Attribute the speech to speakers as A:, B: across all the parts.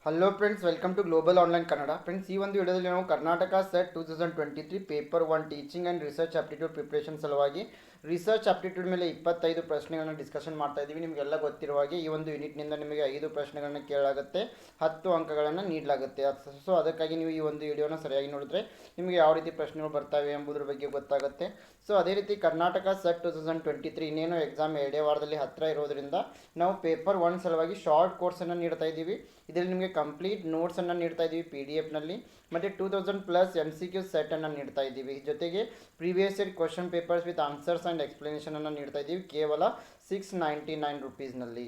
A: Hello friends, welcome to global online Kannada. Friends, ಈ ಒಂದು ವಿಡಿಯೋದಲ್ಲಿ ನಾವು Karnataka SET 2023 paper 1 teaching and research aptitude preparation ಸಲುವಾಗಿ ರಿಸರ್ಚ್ ಆಪ್ಟಿಟ್ಯೂಡ್ ಮೇಲೆ 25 ಪ್ರಶ್ನೆಗಳನ್ನು ಡಿಸ್ಕಷನ್ ಮಾಡ್ತಾ ಇದ್ದೀವಿ. ನಿಮಗೆಲ್ಲ ಗೊತ್ತಿರುವ ಹಾಗೆ ಈ ಒಂದು ಯೂನಿಟ್ನಿಂದ ನಿಮಗೆ 5 ಪ್ರಶ್ನೆಗಳನ್ನು ಕೇಳಲಾಗುತ್ತೆ, 10 ಅಂಕಗಳನ್ನು ನೀಡಲಾಗುತ್ತೆ. ಸೊ ಅದಕ್ಕಾಗಿ ನೀವು ಈ ಒಂದು ವಿಡಿಯೋನ ಸರಿಯಾಗಿ ನೋಡಿದ್ರೆ ನಿಮಗೆ ಯಾವ ರೀತಿ ಪ್ರಶ್ನೆಗಳು ಬರ್ತವೆ ಎಂಬುದರ ಬಗ್ಗೆ ಗೊತ್ತಾಗುತ್ತೆ. ಸೊ ಅದೇ ರೀತಿ ಕರ್ನಾಟಕ ಸೆಟ್ 2023 ಇನ್ನೇನು ಎಕ್ಸಾಮ್ ಎರಡೇ ವಾರದಲ್ಲಿ ಹತ್ತಿರ ಇರೋದ್ರಿಂದ ನಾವು ಪೇಪರ್ 1 ಸಲುವಾಗಿ ಶಾರ್ಟ್ ಕೋರ್ಸನ್ನು ನೀಡ್ತಾ ಇದ್ದೀವಿ. ಇದರಲ್ಲಿ ನಿಮಗೆ ಕಂಪ್ಲೀಟ್ ನೋಟ್ಸನ್ನು ನೀಡ್ತಾ ಇದ್ದೀವಿ PDF ಮತ್ತು 2000+ MCQ ಸೆಟನ್ನು ನೀಡ್ತಾ ಇದ್ದೀವಿ. ಜೊತೆಗೆ previous year question papers with answers and ಎಕ್ಸ್ಪ್ಲನೇಷನನ್ನು ನೀಡ್ತಾ ಇದ್ದೀವಿ ಕೇವಲ 699 ರುಪೀಸ್ನಲ್ಲಿ.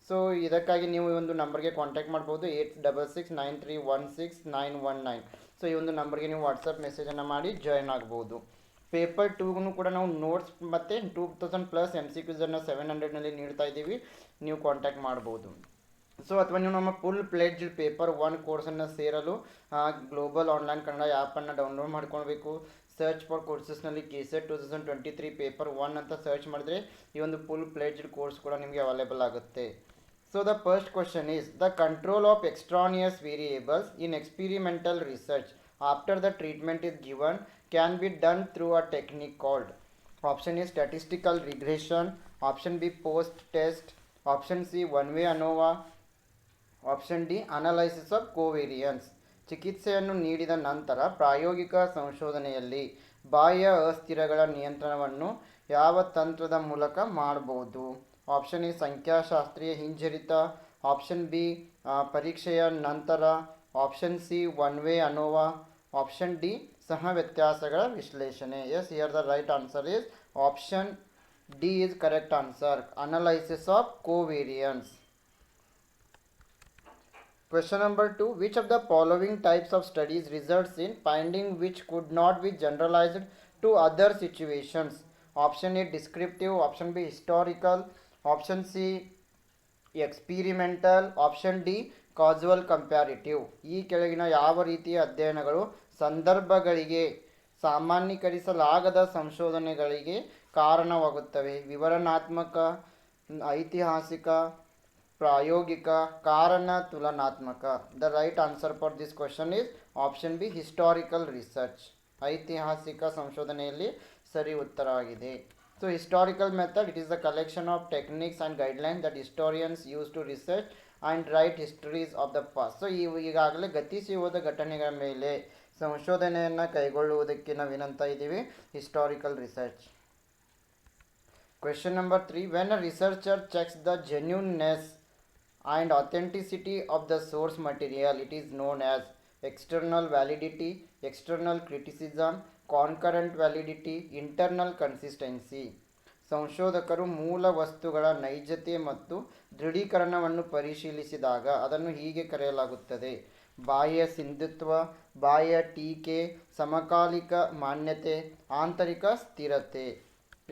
A: ಸೊ ಇದಕ್ಕಾಗಿ ನೀವು ಈ ಒಂದು ನಂಬರ್ಗೆ ಕಾಂಟ್ಯಾಕ್ಟ್ ಮಾಡ್ಬೋದು, 8669316919. ಸೊ ಈ ಒಂದು ನಂಬರ್ಗೆ ನೀವು ವಾಟ್ಸಪ್ ಮೆಸೇಜನ್ನು ಮಾಡಿ ಜಾಯ್ನ್ ಆಗ್ಬೋದು. ಪೇಪರ್ 2ಗೂ ಕೂಡ ನಾವು ನೋಟ್ಸ್ ಮತ್ತು 2000+ MCQಸನ್ನು 700ನಲ್ಲಿ ನೀಡ್ತಾ ಇದ್ದೀವಿ, ನೀವು ಕಾಂಟ್ಯಾಕ್ಟ್ ಮಾಡ್ಬೋದು. ಸೊ ಅಥವಾ ನೀವು ನಮ್ಮ ಫುಲ್ ಪ್ಲೇಜ್ಡ್ ಪೇಪರ್ 1 ಕೋರ್ಸನ್ನು ಸೇರಲು ಗ್ಲೋಬಲ್ ಆನ್ಲೈನ್ ಕನ್ನಡ ಆ್ಯಪನ್ನು ಡೌನ್ಲೋಡ್ ಮಾಡ್ಕೊಳ್ಬೇಕು. ಸರ್ಚ್ ಫಾರ್ ಕೋರ್ಸಸ್ನಲ್ಲಿ KSET 2023 ಪೇಪರ್ 1 ಅಂತ ಸರ್ಚ್ ಮಾಡಿದ್ರೆ ಈ ಒಂದು ಫುಲ್ ಪ್ಲೇಜ್ಡ್ ಕೋರ್ಸ್ ಕೂಡ ನಿಮಗೆ ಅವೈಲೇಬಲ್ ಆಗುತ್ತೆ. So the first question is the control of extraneous variables in experimental research after the treatment is given can be done through a technique called. Option A statistical regression, option B post test, option C one way ANOVA, option D analysis of covariance. ಚಿಕಿತ್ಸೆಯನ್ನು ನೀಡಿದ ನಂತರ ಪ್ರಾಯೋಗಿಕ ಸಂಶೋಧನೆಯಲ್ಲಿ ಬಾಹ್ಯ ಅಸ್ಥಿರಗಳ ನಿಯಂತ್ರಣವನ್ನು ಯಾವ ತಂತ್ರದ ಮೂಲಕ ಮಾಡಬಹುದು? ಆಪ್ಷನ್ ಎ ಸಂಖ್ಯಾಶಾಸ್ತ್ರೀಯ ಹಿಂಜರಿತ, ಆಪ್ಷನ್ ಬಿ ಪರೀಕ್ಷೆಯ ನಂತರ, option C one way ANOVA, option D ಸಹ ವ್ಯತ್ಯಾಸಗಳ ವಿಶ್ಲೇಷಣೆ. Yes, here the right answer is option D is correct answer, analysis of covariance. Question number 2. Which of the following types of studies results in finding which could not be generalized to other situations? Option A descriptive, option B historical, option C experimental, option D causal comparative. ಈ ಕೆಳಗಿನ ಯಾವ ರೀತಿಯ ಅಧ್ಯಯನಗಳು ಸಂದರ್ಭಗಳಿಗೆ ಸಾಮಾನ್ಯೀಕರಿಸಲಾಗದ ಸಂಶೋಧನೆಗಳಿಗೆ ಕಾರಣವಾಗುತ್ತವೆ? ವಿವರಣಾತ್ಮಕ, ಐತಿಹಾಸಿಕ, ಪ್ರಾಯೋಗಿಕ, ಕಾರಣ ತುಲನಾತ್ಮಕ. The right answer for this question is option b historical research. ಐತಿಹಾಸಿಕ ಸಂಶೋಧನೆಯಲ್ಲಿ ಸರಿ ಉತ್ತರವಾಗಿದೆ. So historical method, it is the collection of techniques and guidelines that historians use to research and write histories of the past. So ಈಗಾಗಲೇ ಗತಿಸಿ ಹೋದ ಘಟನೆಗಳ ಮೇಲೆ ಸಂಶೋಧನೆಯನ್ನು ಕೈಗೊಳ್ಳುವುದಕ್ಕೆ ನಾವೇನಂತ ಇದ್ದೀವಿ? Historical research. Question number 3. When a researcher checks the genuineness and authenticity of the source material, it is known as external validity, external criticism, concurrent validity, internal consistency. ಸಂಶೋಧಕರು ಮೂಲ ವಸ್ತುಗಳ ನೈಜತೆ ಮತ್ತು ದೃಢೀಕರಣವನ್ನು ಪರಿಶೀಲಿಸಿದಾಗ ಅದನ್ನು ಹೀಗೆ ಕರೆಯಲಾಗುತ್ತದೆ: ಬಾಹ್ಯ ಸಿಂಧುತ್ವ, ಬಾಹ್ಯ ಟೀಕೆ, ಸಮಕಾಲಿಕ ಮಾನ್ಯತೆ, ಆಂತರಿಕ ಸ್ಥಿರತೆ.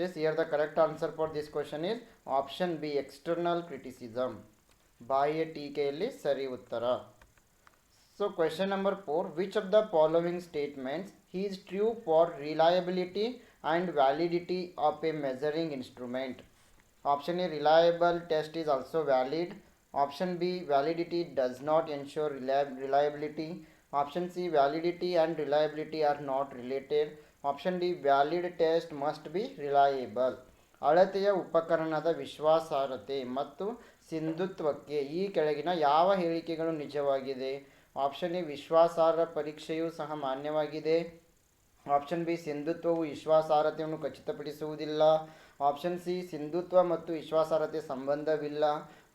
A: Yes, here the correct answer for this question is option B external criticism. ಬಾಹ್ಯ ಟೀಕೆಯಲ್ಲಿ ಸರಿ ಉತ್ತರ. So question number 4. Which of the following statements is true for reliability and validity of a measuring instrument? Option A reliable test is also valid. Option B validity does not ensure reliability. Option C validity and reliability are not related. Option d valid test must be reliable. ಅಳತೆಯ ಉಪಕರಣದ ವಿಶ್ವಾಸಾರ್ಹತೆ ಮತ್ತು ಸಿಂಧುತ್ವಕ್ಕೆ ಈ ಕೆಳಗಿನ ಯಾವ ಹೇಳಿಕೆಗಳು ನಿಜವಾಗಿದೆ? Option A ವಿಶ್ವಾಸಾರ್ಹ ಪರೀಕ್ಷೆಯು ಸಹ ಮಾನ್ಯವಾಗಿದೆ. ಆಪ್ಷನ್ ಬಿ ಸಿಂಧುತ್ವವು ವಿಶ್ವಾಸಾರ್ಹತೆಯನ್ನು ಖಚಿತಪಡಿಸುವುದಿಲ್ಲ. ಆಪ್ಷನ್ ಸಿ ಸಿಂಧುತ್ವ ಮತ್ತು ವಿಶ್ವಾಸಾರ್ಹತೆ ಸಂಬಂಧವಿಲ್ಲ.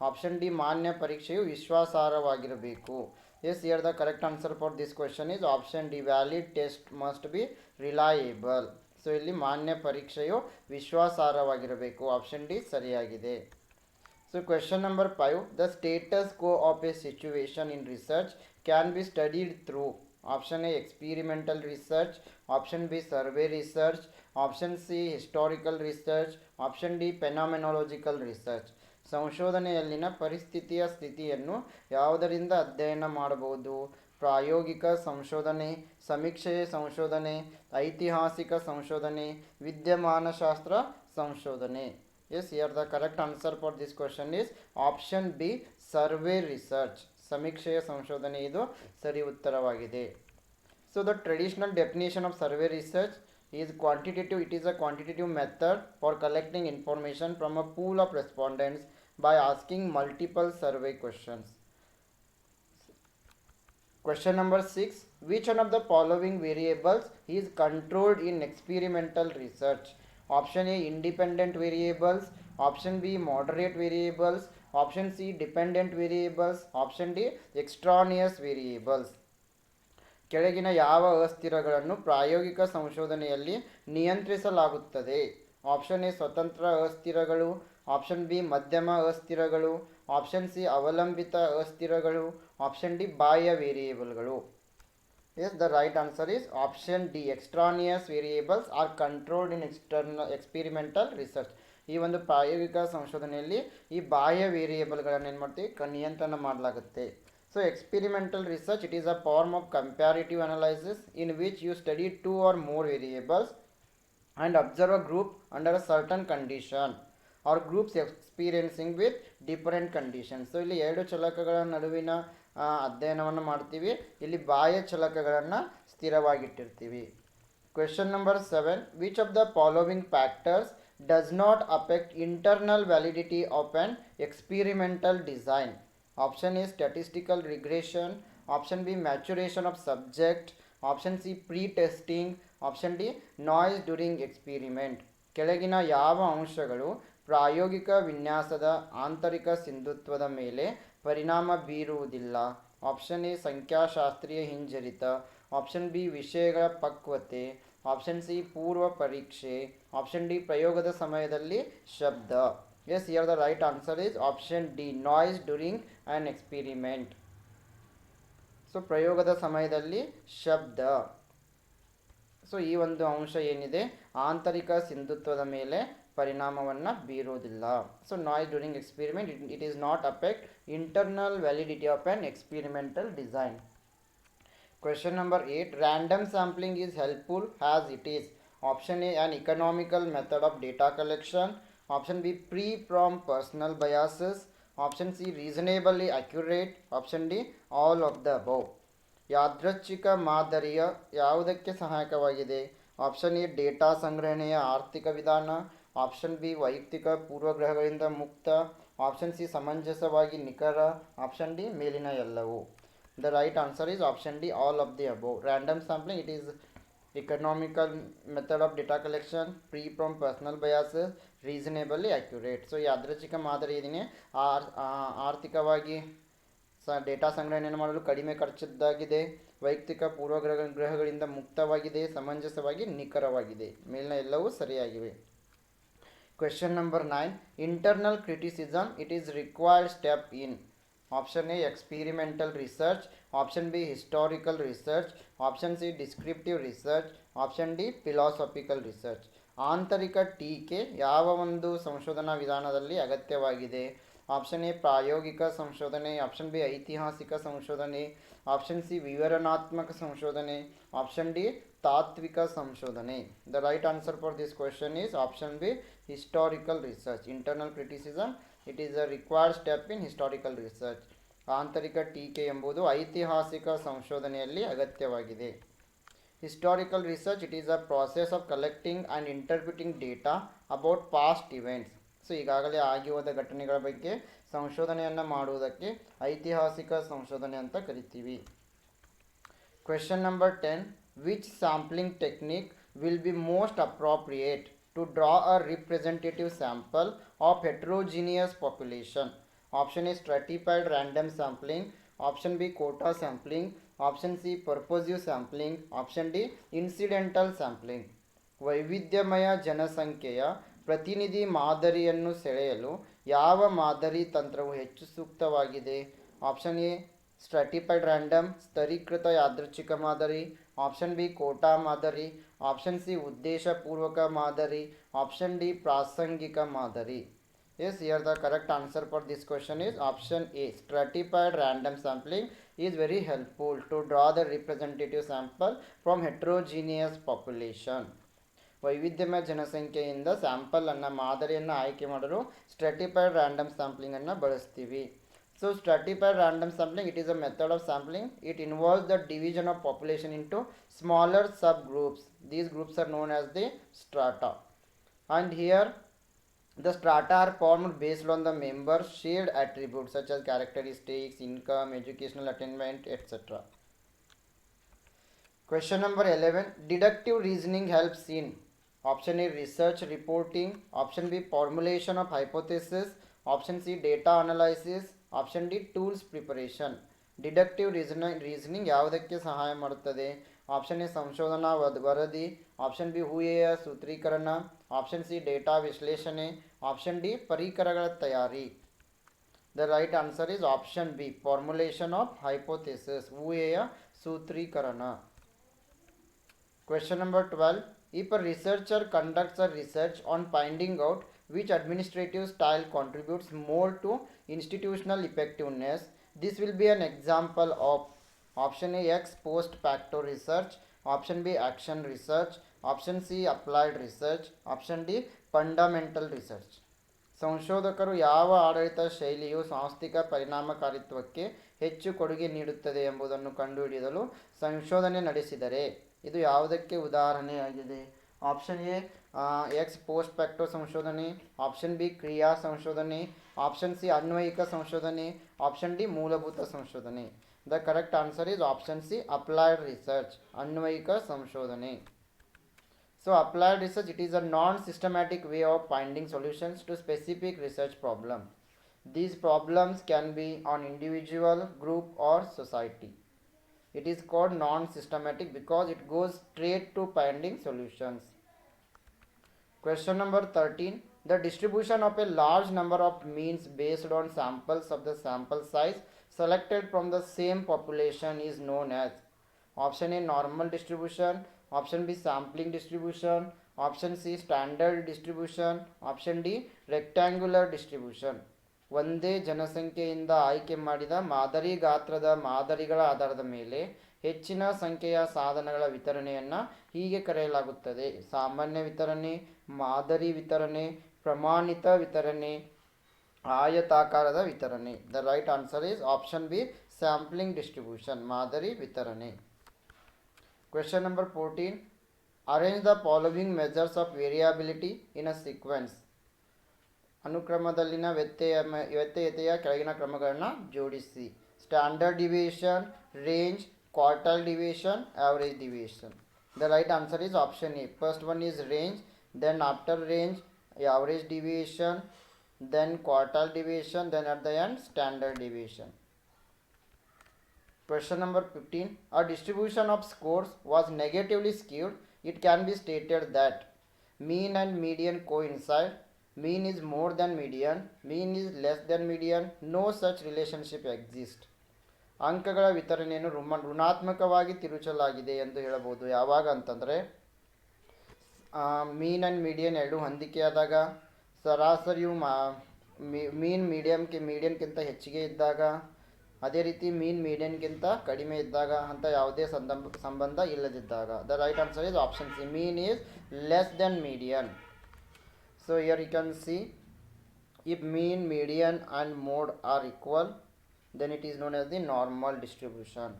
A: ಆಪ್ಷನ್ ಡಿ ಮಾನ್ಯ ಪರೀಕ್ಷೆಯು ವಿಶ್ವಾಸಾರ್ಹವಾಗಿರಬೇಕು. Yes, here the correct answer for this question is option D valid test must be reliable. So ಇಲ್ಲಿ ಮಾನ್ಯ ಪರೀಕ್ಷೆಯು ವಿಶ್ವಾಸಾರ್ಹವಾಗಿರಬೇಕು. ಆಪ್ಷನ್ ಡಿ ಸರಿಯಾಗಿದೆ. So question number 5. The status quo of a situation in research can be studied through. Option a experimental research, option B survey research, option c historical research, option d phenomenological research. ಸಂಶೋಧನೆಯಲ್ಲಿನ ಪರಿಸ್ಥಿತಿಯ ಸ್ಥಿತಿಯನ್ನು ಯಾವುದರಿಂದ ಅಧ್ಯಯನ ಮಾಡಬಹುದು? ಪ್ರಾಯೋಗಿಕ ಸಂಶೋಧನೆ, ಸಮೀಕ್ಷೆಯ ಸಂಶೋಧನೆ, ಐತಿಹಾಸಿಕ ಸಂಶೋಧನೆ, ವಿದ್ಯಮಾನಶಾಸ್ತ್ರ ಸಂಶೋಧನೆ. Yes, here the correct answer for this question is option B survey research. ಸಮೀಕ್ಷೆಯ ಸಂಶೋಧನೆ ಇದು ಸರಿ ಉತ್ತರವಾಗಿದೆ. So the traditional definition of survey research is quantitative. It is a quantitative method for collecting information from a pool of respondents by asking multiple survey questions. Question number 6. Which one of the following variables is controlled in experimental research? Option A, independent variables. Option B, moderate variables. Option C, dependent variables. Option D, extraneous variables. ಕೆಳಗಿನ ಯಾವ ಅಸ್ಥಿರಗಳನ್ನು ಪ್ರಾಯೋಗಿಕ ಸಂಶೋಧನೆಯಲ್ಲಿ ನಿಯಂತ್ರಿಸಲಾಗುತ್ತದೆ? Option A ಸ್ವತಂತ್ರ ಅಸ್ಥಿರಗಳು, option B ಮಧ್ಯಮ ಅಸ್ಥಿರಗಳು, ಆಪ್ಷನ್ ಸಿ ಅವಲಂಬಿತ ಅಸ್ಥಿರಗಳು, ಆಪ್ಷನ್ ಡಿ ಬಾಹ್ಯ ವೇರಿಯೇಬಲ್ಗಳು. Yes, the right answer is option d, extraneous variables are controlled in experimental research. ಈ ಒಂದು ಪ್ರಾಯೋಗಿಕ ಸಂಶೋಧನೆಯಲ್ಲಿ ಈ ಬಾಹ್ಯ ವೇರಿಯೇಬಲ್ಗಳನ್ನು ಏನು ಮಾಡ್ತೀವಿ, ನಿಯಂತ್ರಣ ಮಾಡಲಾಗುತ್ತೆ. So experimental research, it is a form of comparative analysis in which you study two or more variables and observe a group under a certain condition or groups experiencing with different conditions. So ಇಲ್ಲಿ ಎರಡು ಚಲಕಗಳ ನಡುವಿನ ಅಧ್ಯಯನವನ್ನು ಮಾಡ್ತೀವಿ. ಇಲ್ಲಿ ಬಾಹ್ಯ ಚಲಕಗಳನ್ನು ಸ್ಥಿರವಾಗಿಟ್ಟಿರ್ತೀವಿ. Question number 7. Which of the following factors does not affect internal validity of an experimental design? Option A, statistical regression. Option B, maturation of subject. Option C, pre-testing. Option D, noise during experiment. ಕೆಳಗಿನ ಯಾವ ಅಂಶಗಳು ಪ್ರಾಯೋಗಿಕ ವಿನ್ಯಾಸದ ಆಂತರಿಕ ಸಿಂಧುತ್ವದ ಮೇಲೆ ಪರಿಣಾಮ ಬೀರುವುದಿಲ್ಲ? Option A, ಸಂಖ್ಯಾಶಾಸ್ತ್ರೀಯ ಹಿಂಜರಿತ. ಆಪ್ಷನ್ ಬಿ, ವಿಷಯಗಳ ಪಕ್ವತೆ. ಆಪ್ಷನ್ ಸಿ, ಪೂರ್ವ ಪರೀಕ್ಷೆ. ಆಪ್ಷನ್ ಡಿ, ಪ್ರಯೋಗದ ಸಮಯದಲ್ಲಿ ಶಬ್ದ. Yes, here the right answer is option D, noise during an experiment. So ಪ್ರಯೋಗದ ಸಮಯದಲ್ಲಿ ಶಬ್ದ. ಸೊ ಈ ಒಂದು ಅಂಶ ಏನಿದೆ ಆಂತರಿಕ ಸಿಂಧುತ್ವದ ಮೇಲೆ ಪರಿಣಾಮವನ್ನು ಬೀರುವುದಿಲ್ಲ. So noise during experiment, it is not affect internal validity of on experimental design. Question number 8. Random sampling is helpful as it is. Option A, an economical method of data collection. Option B, free from personal biases. Option C, reasonably accurate. Option D, all of the above. ಯಾದೃಚ್ಛಿಕ ಮಾದರಿಯ ಯಾವುದಕ್ಕೆ ಸಹಾಯಕವಾಗಿದೆ? Option A, data ಸಂಗ್ರಹಣೆಯ ಆರ್ಥಿಕ ವಿಧಾನ. Option B, ವೈಯಕ್ತಿಕ ಪೂರ್ವಗ್ರಹಗಳಿಂದ ಮುಕ್ತ. Option C, ಸಮಂಜಸವಾಗಿ ನಿಖರ. ಆಪ್ಷನ್ ಡಿ, ಮೇಲಿನ ಎಲ್ಲವೂ. The right answer is option D, all of the above. Random sampling, it is economical method of data collection, free from personal biases, reasonably accurate. So ಯಾದೃಚ್ಛಿಕ ಮಾದರಿ ಇದನ್ನೇ ಆರ್ಥಿಕವಾಗಿ ಡೇಟಾ ಸಂಗ್ರಹಣೆಯನ್ನು ಮಾಡಲು ಕಡಿಮೆ ಖರ್ಚದ್ದಾಗಿದೆ, ವೈಯಕ್ತಿಕ ಪೂರ್ವಗ್ರಹಗಳಿಂದ ಮುಕ್ತವಾಗಿದೆ, ಸಮಂಜಸವಾಗಿ ನಿಖರವಾಗಿದೆ. ಮೇಲಿನ ಎಲ್ಲವೂ ಸರಿಯಾಗಿವೆ. Question number 9. Internal criticism, it is required step in. Option A, experimental research. Option B, historical research. Option C, descriptive research. Option D, philosophical research. ಆಂತರಿಕ ಟೀಕೆ ಯಾವ ಒಂದು ಸಂಶೋಧನಾ ವಿಧಾನದಲ್ಲಿ ಅಗತ್ಯವಾಗಿದೆ? ಆಪ್ಷನ್ ಎ, ಪ್ರಾಯೋಗಿಕ ಸಂಶೋಧನೆ. ಆಪ್ಷನ್ ಬಿ, ಐತಿಹಾಸಿಕ ಸಂಶೋಧನೆ. ಆಪ್ಷನ್ ಸಿ, ವಿವರಣಾತ್ಮಕ ಸಂಶೋಧನೆ. ಆಪ್ಷನ್ ಡಿ, ತಾತ್ವಿಕ ಸಂಶೋಧನೆ. The right answer for this question is option B, historical research. Internal criticism, it is a required step in historical research. ಆಂತರಿಕ ಟೀಕೆ ಎಂಬುದು ಐತಿಹಾಸಿಕ ಸಂಶೋಧನೆಯಲ್ಲಿ ಅಗತ್ಯವಾಗಿದೆ. Historical research, it is a process of collecting and interpreting data about past events. So ಈಗಾಗಲೇ ಆಗಿ ಹೋದ ಘಟನೆಗಳ ಬಗ್ಗೆ ಸಂಶೋಧನೆಯನ್ನು ಮಾಡುವುದಕ್ಕೆ ಐತಿಹಾಸಿಕ ಸಂಶೋಧನೆ ಅಂತ ಕರಿತೀವಿ. Question number 10. Which sampling technique will be most appropriate to draw a representative sample of heterogeneous population? Option A, stratified random sampling. Option B, quota sampling. Option C, purposive sampling. Option D, incidental sampling. ವೈವಿಧ್ಯಮಯ ಜನಸಂಖ್ಯೆಯ ಪ್ರತಿನಿಧಿ ಮಾದರಿಯನ್ನು ಸೆಳೆಯಲು ಯಾವ ಮಾದರಿ ತಂತ್ರವು ಹೆಚ್ಚು ಸೂಕ್ತವಾಗಿದೆ? ಆಪ್ಷನ್ ಎ, ಸ್ಟ್ರಾಟಿಫೈಡ್ ರ್ಯಾಂಡಮ್ ಸ್ತರೀಕೃತ ಯಾದೃಚ್ಛಿಕ ಮಾದರಿ. ಆಪ್ಷನ್ ಬಿ, ಕೋಟಾ ಮಾದರಿ. ಆಪ್ಷನ್ ಸಿ, ಉದ್ದೇಶಪೂರ್ವಕ ಮಾದರಿ. ಆಪ್ಷನ್ ಡಿ, ಪ್ರಾಸಂಗಿಕ ಮಾದರಿ. Yes, here the correct answer for this question is option A, stratified random sampling is very helpful to draw the representative sample from heterogeneous population. ವೈವಿಧ್ಯಮಯ ಜನಸಂಖ್ಯೆಯಿಂದ sample ಅನ್ನು ಮಾದರಿಯನ್ನು ಆಯ್ಕೆ ಮಾಡಲು stratified random sampling ಅನ್ನು ಬಳಸ್ತೀವಿ. So So stratified random sampling, it is a method of sampling. It involves the division of population into smaller subgroups. These groups are known as the strata. And here the strata are formed based on the members' shared attributes such as characteristics, income, educational attainment, etc. Question number 11. Deductive reasoning helps in option A research reporting, option B formulation of hypothesis, option C data analysis, option D tools preparation. Deductive reasoning ಯಾವುದಕ್ಕೆ ಸಹಾಯ ಮಾಡುತ್ತದೆ? Option A ಸಂಶೋಧನಾ ವರದಿ, option B ಊಹೆಯ ಸೂತ್ರೀಕರಣ, option C data ವಿಶ್ಲೇಷಣೆ, option D ಪರಿಕರಗಳ ತಯಾರಿ. The right answer is option B formulation of hypothesis, ಊಹೆಯ ಸೂತ್ರೀಕರಣ. Question number 12. If a researcher conducts a research on finding out which administrative style contributes more to institutional effectiveness, this will be an example of option A ex post facto research, option B action research, option C applied research, option D fundamental research. ಸಂಶೋಧಕರು ಯಾವ ಆಡಳಿತ ಶೈಲಿಯು ಸಾಂಸ್ಥಿಕ ಪರಿಣಾಮಕಾರಿತ್ವಕ್ಕೆ ಹೆಚ್ಚು ಕೊಡುಗೆ ನೀಡುತ್ತದೆ ಎಂಬುದನ್ನು ಕಂಡುಹಿಡಿಯಲು ಸಂಶೋಧನೆ ನಡೆಸಿದರೆ ಇದು ಯಾವುದಕ್ಕೆ ಉದಾಹರಣೆಯಾಗಿದೆ? Option A ex post facto ಸಂಶೋಧನೆ, ಆಪ್ಷನ್ ಬಿ ಕ್ರಿಯಾ ಸಂಶೋಧನೆ, ಆಪ್ಷನ್ ಸಿ ಅನ್ವಯಿಕ ಸಂಶೋಧನೆ, ಆಪ್ಷನ್ ಡಿ ಮೂಲಭೂತ ಸಂಶೋಧನೆ. The correct answer is option C applied research, ಅನ್ವಯಿಕ ಸಂಶೋಧನೆ. So applied research, it is a non-systematic way of finding solutions to specific research problem. These problems can be on individual, group or society. It is called non-systematic because it goes straight to finding solutions. Question number 13. The distribution of a large number of means based on samples of the sample size selected from the same population is known as option A normal distribution, option B sampling distribution, option C standard distribution, option D rectangular distribution. ಒಂದೇ ಜನಸಂಖ್ಯೆಯಿಂದ ಆಯ್ಕೆ ಮಾಡಿದ ಮಾದರಿ ಗಾತ್ರದ ಮಾದರಿಗಳ ಆಧಾರದ ಮೇಲೆ ಹೆಚ್ಚಿನ ಸಂಖ್ಯೆಯ ಸಾಧನಗಳ ವಿತರಣೆಯನ್ನು ಹೀಗೆ ಕರೆಯಲಾಗುತ್ತದೆ: ಸಾಮಾನ್ಯ ವಿತರಣೆ, ಮಾದರಿ ವಿತರಣೆ, ಪ್ರಮಾಣಿತ ವಿತರಣೆ, ಆಯತಾಕಾರದ ವಿತರಣೆ. The right answer is option B sampling distribution, ಮಾದರಿ ವಿತರಣೆ. Question number 14. Arrange the following measures of variability in a sequence. ಅನುಕ್ರಮದಲ್ಲಿನ ವ್ಯತ್ಯಯತೆಯ ಕೆಳಗಿನ ಕ್ರಮಗಳನ್ನು ಜೋಡಿಸಿ. Standard deviation, range, quartile deviation, average deviation. The right answer is option A. First one is range, then after range average deviation, then quartile deviation, then at the end standard deviation. Question number 15. A distribution of scores was negatively skewed. It can be stated that mean and median coincide, mean is more than median, mean is less than median, no such relationship exists. ಅಂಕಗಳ ವಿತರಣೆಯನ್ನು ಋಣಾತ್ಮಕವಾಗಿ ತಿರುಚಲಾಗಿದೆ ಎಂದು ಹೇಳಬಹುದು. ಯಾವಾಗ ಅಂತಂದರೆ ಮೀನ್ and median ಎರಡು ಹೊಂದಿಕೆಯಾದಾಗ, ಸರಾಸರಿಯು ಮೀನ್ ಮೀಡಿಯನ್ಗಿಂತ ಹೆಚ್ಚಿಗೆ ಇದ್ದಾಗ, ಅದೇ ರೀತಿ ಮೀನ್ ಮೀಡಿಯನ್ಗಿಂತ ಕಡಿಮೆ ಇದ್ದಾಗ, ಅಂತ ಯಾವುದೇ ಸಂಬಂಧ ಇಲ್ಲದಿದ್ದಾಗ. The right answer is option C, mean is less than median. So here you can see if mean, median and mode are equal, then it is known as the normal distribution.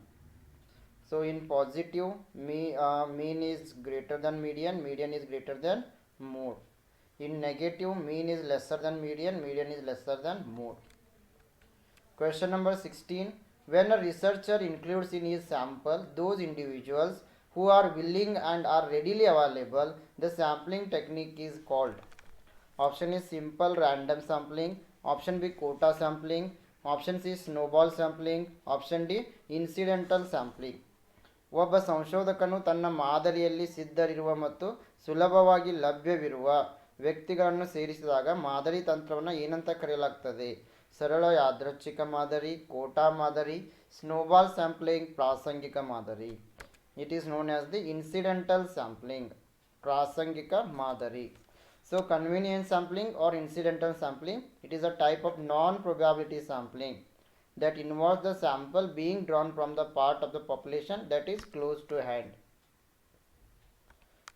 A: So in positive, mean is greater than median, median is greater than mode. In negative, mean is lesser than median, median is lesser than mode. Question number 16. When a researcher includes in his sample those individuals who are willing and are readily available, the sampling technique is called. Option is simple random sampling, option B quota sampling, option C snowball sampling, option D incidental sampling. ಒಬ್ಬ ಸಂಶೋಧಕನು ತನ್ನ ಮಾದರಿಯಲ್ಲಿ ಸಿದ್ಧರಿರುವ ಮತ್ತು ಸುಲಭವಾಗಿ ಲಭ್ಯವಿರುವ ವ್ಯಕ್ತಿಗಳನ್ನು ಸೇರಿಸಿದಾಗ ಮಾದರಿ ತಂತ್ರವನ್ನು ಏನಂತ ಕರೆಯಲಾಗ್ತದೆ? ಸರಳ ಯಾದೃಚ್ಛಿಕ ಮಾದರಿ, ಕೋಟಾ ಮಾದರಿ, ಸ್ನೋಬಾಲ್ ಸ್ಯಾಂಪ್ಲಿಂಗ್, ಪ್ರಾಸಂಗಿಕ ಮಾದರಿ. It is known as the incidental sampling, ಪ್ರಾಸಂಗಿಕ ಮಾದರಿ. So convenience sampling or incidental sampling, it is a type of non-probability sampling that involves the sample being drawn from the part of the population that is close to hand.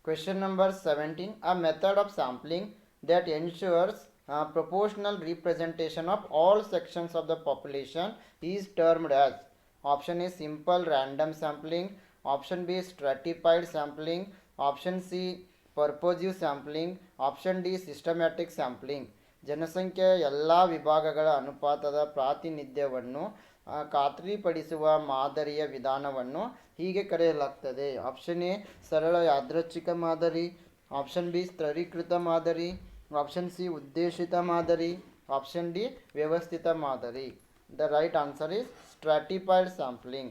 A: Question number 17. A method of sampling that ensures proportional representation of all sections of the population is termed as. Option A simple random sampling, option B stratified sampling, option C purposive sampling, option D systematic sampling. ಜನಸಂಖ್ಯೆಯ ಎಲ್ಲ ವಿಭಾಗಗಳ ಅನುಪಾತದ ಪ್ರಾತಿನಿಧ್ಯವನ್ನು ಖಾತ್ರಿಪಡಿಸುವ ಮಾದರಿಯ ವಿಧಾನವನ್ನು ಹೀಗೆ ಕರೆಯಲಾಗ್ತದೆ. Option A ಸರಳ ಯಾದೃಚ್ಛಿಕ ಮಾದರಿ, ಆಪ್ಷನ್ ಬಿ ಸ್ತರೀಕೃತ ಮಾದರಿ, ಆಪ್ಷನ್ ಸಿ ಉದ್ದೇಶಿತ ಮಾದರಿ, ಆಪ್ಷನ್ ಡಿ ವ್ಯವಸ್ಥಿತ ಮಾದರಿ. The right answer is stratified sampling.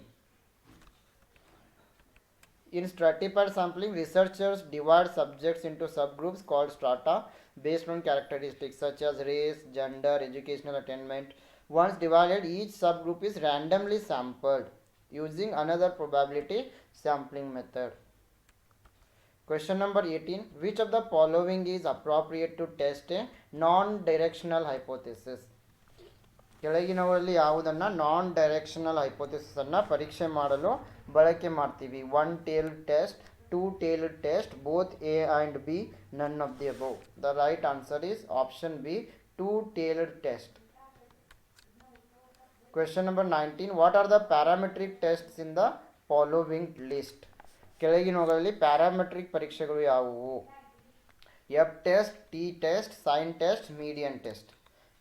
A: In stratified sampling, researchers divide subjects into subgroups called strata based on characteristics such as race, gender, educational attainment. Once divided, each subgroup is randomly sampled using another probability sampling method. Question number 18. Which of the following is appropriate to test a non-directional hypothesis? ಕೆಳಗಿನವರಲ್ಲಿ ಯಾವುದನ್ನು non directional ಹೈಪೋಥೆಸಿಸನ್ನು ಪರೀಕ್ಷೆ ಮಾಡಲು ಬಳಕೆ ಮಾಡ್ತೀವಿ? One tailed test, two tailed test, both A and B, none of the above. The right answer is option B, two tailed test. Question number 19. What are the parametric tests in the following list? ಕೆಳಗಿನವುಗಳಲ್ಲಿ parametric ಪರೀಕ್ಷೆಗಳು ಯಾವುವು? F test, T test, sign test, median test.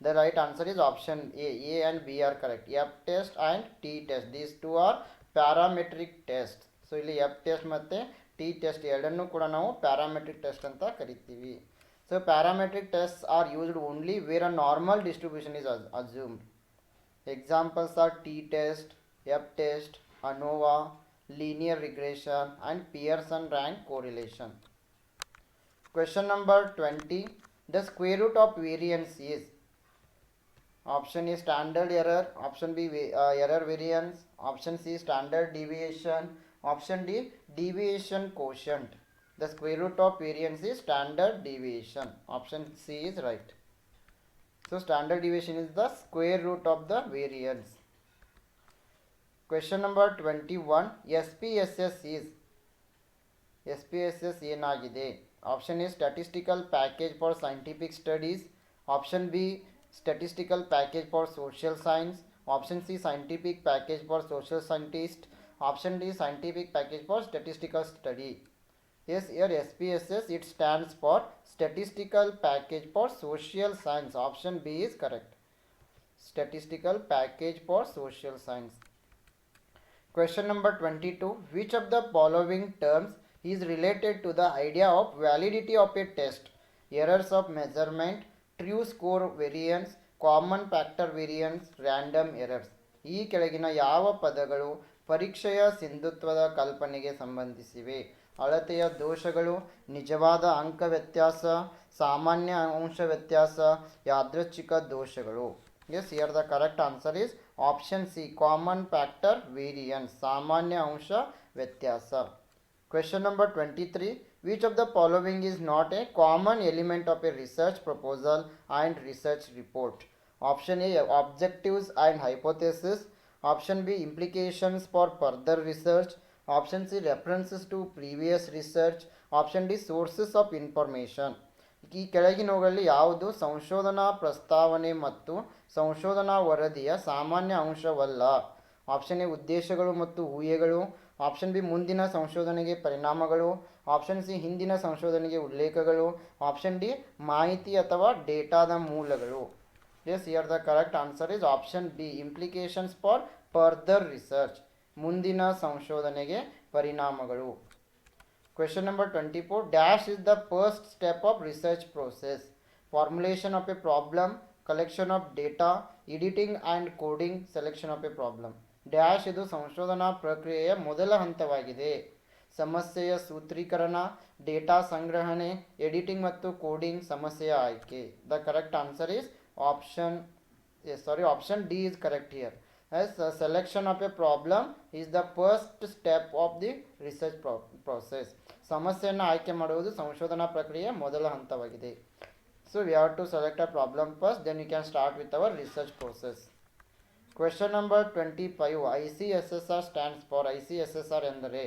A: The right answer is option A. A and B are correct. F test and T test. These two are parametric tests. So ಇಲ್ಲಿ F test ಮತ್ತು T test ಎರಡನ್ನೂ ಕೂಡ ನಾವು parametric test ಅಂತ ಕರಿತೀವಿ. So parametric tests are used only where a normal distribution is assumed. Examples are T test, F test, ANOVA, linear regression and Pearson rank correlation. Question number 20. The square root of variance is. Option A standard error, option B error variance, option C standard deviation, option D deviation quotient. The square root of variance is standard deviation. Option C is right. So standard deviation is the square root of the variance. Question number 21. SPSS is. SPSS ಏನಾಗಿದೆ? Option A statistical package for scientific studies, option B statistical package for social science, option C scientific package for social scientist, option D scientific package for statistical study. Yes, here SPSS it stands for statistical package for social science. Option B is correct. Statistical package for social science. Question number 22. Which of the following terms is related to the idea of validity of a test? Errors of measurement, true score variance, common factor variance, random errors. ಈ ಕೆಳಗಿನ ಯಾವ ಪದಗಳು ಪರೀಕ್ಷೆಯ ಸಿಂಧುತ್ವದ ಕಲ್ಪನೆಗೆ ಸಂಬಂಧಿಸಿವೆ? ಅಳತೆಯ ದೋಷಗಳು, ನಿಜವಾದ ಅಂಕ ವ್ಯತ್ಯಾಸ, ಸಾಮಾನ್ಯ ಅಂಶ ವ್ಯತ್ಯಾಸ, ಯಾದೃಚ್ಛಿಕ ದೋಷಗಳು. Yes, here the correct answer is option C, common factor variance, ಸಾಮಾನ್ಯ ಅಂಶ ವ್ಯತ್ಯಾಸ. Question number 23. Which of the following is not a common element of a research proposal and research report? Option A objectives and hypothesis, option B implications for further research, option C references to previous research, option D sources of information. ಈ ಕೆಳಗಿನವುಗಳಲ್ಲಿ ಯಾವುದು ಸಂಶೋಧನಾ ಪ್ರಸ್ತಾವನೆ ಮತ್ತು ಸಂಶೋಧನಾ ವರದಿಯ ಸಾಮಾನ್ಯ ಅಂಶವಲ್ಲ? Option A ಉದ್ದೇಶಗಳು ಮತ್ತು ಊಹೆಗಳು, ಆಪ್ಷನ್ ಬಿ ಮುಂದಿನ ಸಂಶೋಧನೆಗೆ ಪರಿಣಾಮಗಳು, ಆಪ್ಷನ್ ಸಿ ಹಿಂದಿನ ಸಂಶೋಧನೆಗೆ ಉಲ್ಲೇಖಗಳು, ಆಪ್ಷನ್ ಡಿ ಮಾಹಿತಿ ಅಥವಾ ಡೇಟಾದ ಮೂಲಗಳು. Yes, here the correct answer is option B, implications for further research, ಮುಂದಿನ ಸಂಶೋಧನೆಗೆ ಪರಿಣಾಮಗಳು. Question number 24. Dash is the first step of research process? Formulation of a problem, collection of data, editing and coding, selection of a problem. Dash ಇದು ಸಂಶೋಧನಾ ಪ್ರಕ್ರಿಯೆಯ ಮೊದಲ ಹಂತವಾಗಿದೆ. ಸಮಸ್ಯೆಯ ಸೂತ್ರೀಕರಣ, ಡೇಟಾ ಸಂಗ್ರಹಣೆ, ಎಡಿಟಿಂಗ್ ಮತ್ತು ಕೋಡಿಂಗ್, ಸಮಸ್ಯೆಯ ಆಯ್ಕೆ. The correct answer is option D is correct here. As selection of a problem is the first step of the research process. ಸಮಸ್ಯೆಯನ್ನು ಆಯ್ಕೆ ಮಾಡುವುದು ಸಂಶೋಧನಾ ಪ್ರಕ್ರಿಯೆಯ ಮೊದಲ ಹಂತವಾಗಿದೆ. So we have to select a problem first, then we can start with our research process. Question number 25. ICSSR stands for. ICSSR ಎಂದರೆ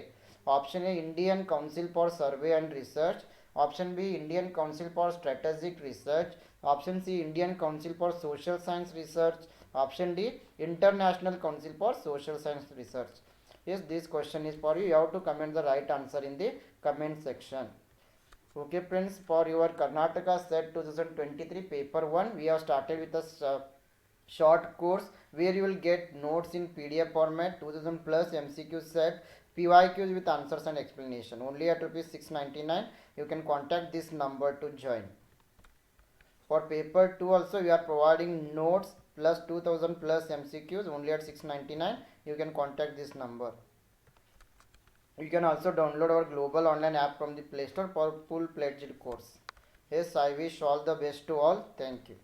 A: option A Indian council for survey and research, Option B, Indian Council for Strategic Research. Option C, Indian Council for Social Science Research. Option D, International Council for Social Science Research. Yes, this question is for you. You have to comment the right answer in the comment section. Okay friends, for your Karnataka set 2023 paper 1, we have started with a short course where you will get notes in PDF format, 2000 plus MCQ set, PYQs with answers and explanation. Only at rupees 699. You can contact this number to join. For paper 2 also we are providing notes plus 2000 plus MCQs only at 699. You can contact this number. You can also download our global online app from the Play Store for full-fledged course. Yes, I wish all the best to all. Thank you.